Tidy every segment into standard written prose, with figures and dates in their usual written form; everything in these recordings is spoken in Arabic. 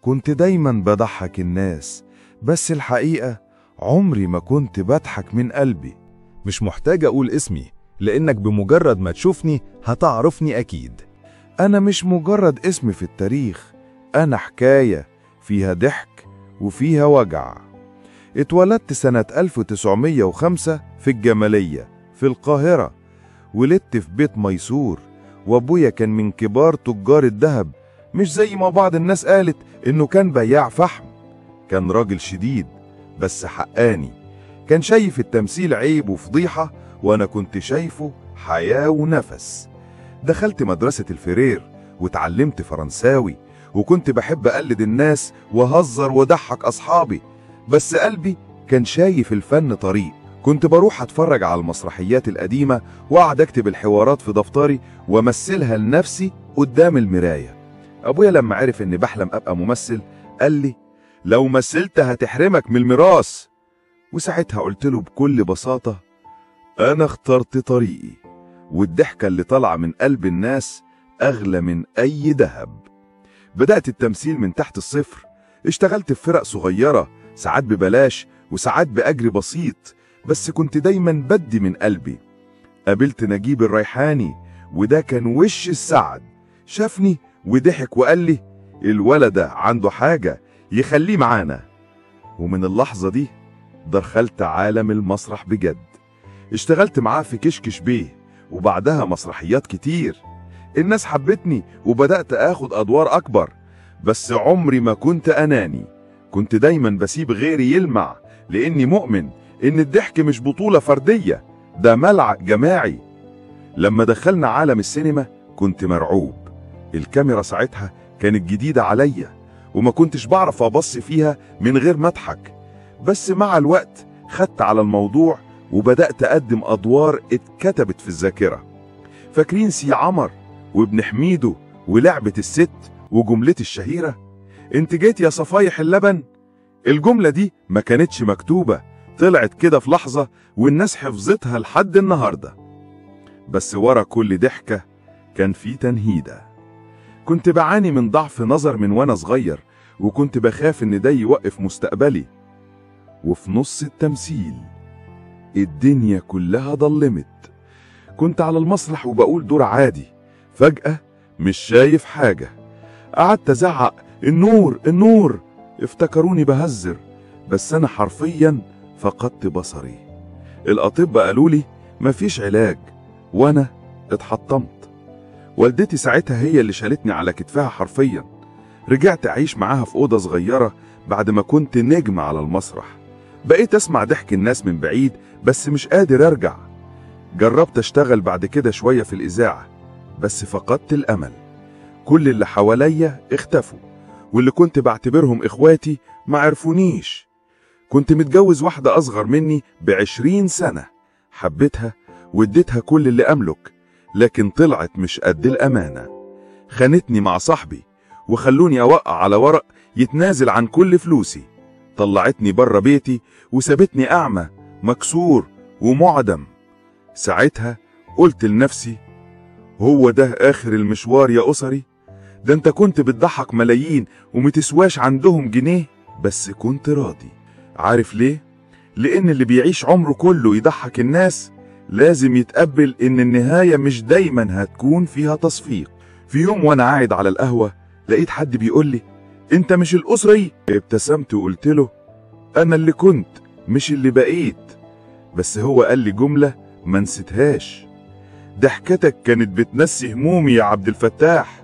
كنت دايما بضحك الناس، بس الحقيقة عمري ما كنت بضحك من قلبي. مش محتاج أقول اسمي، لأنك بمجرد ما تشوفني هتعرفني أكيد. أنا مش مجرد اسم في التاريخ، أنا حكاية فيها ضحك وفيها وجع. اتولدت سنة 1905 في الجمالية في القاهرة. ولدت في بيت ميسور، وابويا كان من كبار تجار الذهب، مش زي ما بعض الناس قالت انه كان بياع فحم. كان راجل شديد بس حقاني، كان شايف التمثيل عيب وفضيحة، وانا كنت شايفه حياة ونفس. دخلت مدرسة الفرير وتعلمت فرنساوي، وكنت بحب اقلد الناس واهزر وضحك اصحابي، بس قلبي كان شايف الفن طريق. كنت بروح اتفرج على المسرحيات القديمة واقعد اكتب الحوارات في دفتري وامثلها لنفسي قدام المراية. ابويا لما عرف اني بحلم ابقى ممثل قال لي لو مثلت هتحرمك من الميراث. وساعتها قلت له بكل بساطة انا اخترت طريقي، والضحكة اللي طالعة من قلب الناس اغلى من اي ذهب. بدأت التمثيل من تحت الصفر، اشتغلت في فرق صغيرة، ساعات ببلاش وساعات بأجر بسيط، بس كنت دايما بدي من قلبي. قابلت نجيب الريحاني، وده كان وش السعد. شافني وضحك وقال لي الولد ده عنده حاجة يخليه معانا. ومن اللحظة دي دخلت عالم المسرح بجد. اشتغلت معاه في كشكش بيه، وبعدها مسرحيات كتير. الناس حبتني وبدأت اخد ادوار اكبر، بس عمري ما كنت اناني. كنت دايما بسيب غيري يلمع، لاني مؤمن ان الضحك مش بطولة فردية، ده ملعب جماعي. لما دخلنا عالم السينما كنت مرعوب. الكاميرا ساعتها كانت جديدة عليا، وما كنتش بعرف ابص فيها من غير ما اضحك. بس مع الوقت خدت على الموضوع وبدأت اقدم ادوار اتكتبت في الذاكرة. فاكرين سي عمر وابن حميدو ولعبة الست وجملتي الشهيرة انت جيت يا صفايح اللبن؟ الجملة دي ما كانتش مكتوبة، طلعت كده في لحظة والناس حفظتها لحد النهاردة. بس ورا كل ضحكة كان في تنهيدة. كنت بعاني من ضعف نظر من وانا صغير، وكنت بخاف ان ده يوقف مستقبلي. وفي نص التمثيل الدنيا كلها ضلمت. كنت على المسرح وبقول دور عادي، فجأة مش شايف حاجة. قعدت ازعق النور النور، افتكروني بهزر، بس انا حرفيا فقدت بصري. الاطباء قالوا لي مفيش علاج، وانا اتحطمت. والدتي ساعتها هي اللي شالتني على كتفها حرفيا. رجعت اعيش معاها في اوضه صغيره بعد ما كنت نجم على المسرح. بقيت اسمع ضحك الناس من بعيد بس مش قادر ارجع. جربت اشتغل بعد كده شويه في الاذاعه، بس فقدت الامل. كل اللي حواليا اختفوا، واللي كنت بعتبرهم اخواتي ما عرفونيش. كنت متجوز واحدة اصغر مني ب20 سنة، حبيتها واديتها كل اللي املك، لكن طلعت مش قد الامانة. خانتني مع صاحبي وخلوني اوقع على ورق يتنازل عن كل فلوسي. طلعتني بره بيتي وسابتني اعمى مكسور ومعدم. ساعتها قلت لنفسي هو ده اخر المشوار يا اسري؟ ده انت كنت بتضحك ملايين ومتسواش عندهم جنيه، بس كنت راضي. عارف ليه؟ لان اللي بيعيش عمره كله يضحك الناس لازم يتقبل ان النهاية مش دايما هتكون فيها تصفيق. في يوم وانا قاعد على القهوة لقيت حد بيقول لي انت مش الاسري؟ ابتسمت وقلت له انا اللي كنت مش اللي بقيت. بس هو قال لي جملة ما نسيتهاش، ضحكتك كانت بتنسي همومي يا عبد الفتاح،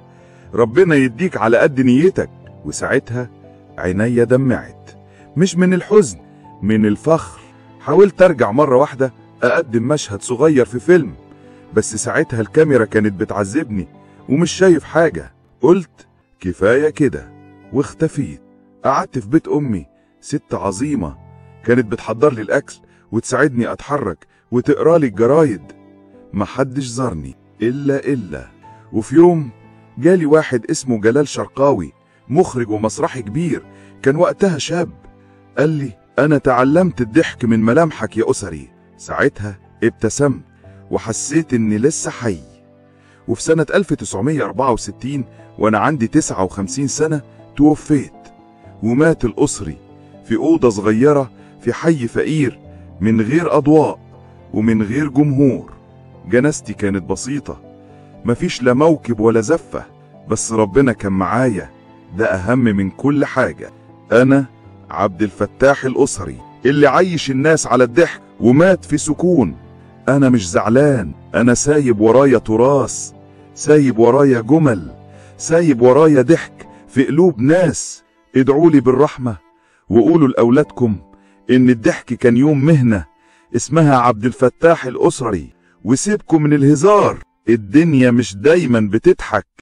ربنا يديك على قد نيتك. وساعتها عينيا دمعت، مش من الحزن، من الفخر. حاولت ارجع مرة واحدة اقدم مشهد صغير في فيلم، بس ساعتها الكاميرا كانت بتعذبني ومش شايف حاجة. قلت كفاية كده واختفيت. قعدت في بيت امي، ست عظيمة كانت بتحضر لي الاكل وتساعدني اتحرك وتقرا لي الجرايد. محدش زارني الا وفي يوم جالي واحد اسمه جلال شرقاوي، مخرج ومسرحي كبير، كان وقتها شاب. قال لي انا تعلمت الضحك من ملامحك يا اسري. ساعتها ابتسمت وحسيت اني لسه حي. وفي سنة 1964 وانا عندي 59 سنة توفيت. ومات الأسري في أوضة صغيرة في حي فقير من غير أضواء ومن غير جمهور. جنازتي كانت بسيطة، مفيش لا موكب ولا زفة، بس ربنا كان معايا، ده أهم من كل حاجة. أنا عبد الفتاح الأسري اللي عايش الناس على الضحك ومات في سكون. أنا مش زعلان، أنا سايب ورايا تراث، سايب ورايا جمل، سايب ورايا ضحك في قلوب ناس. ادعولي بالرحمة وقولوا لأولادكم إن الضحك كان يوم مهنة اسمها عبد الفتاح الأسري، وسيبكم من الهزار، الدنيا مش دايما بتضحك.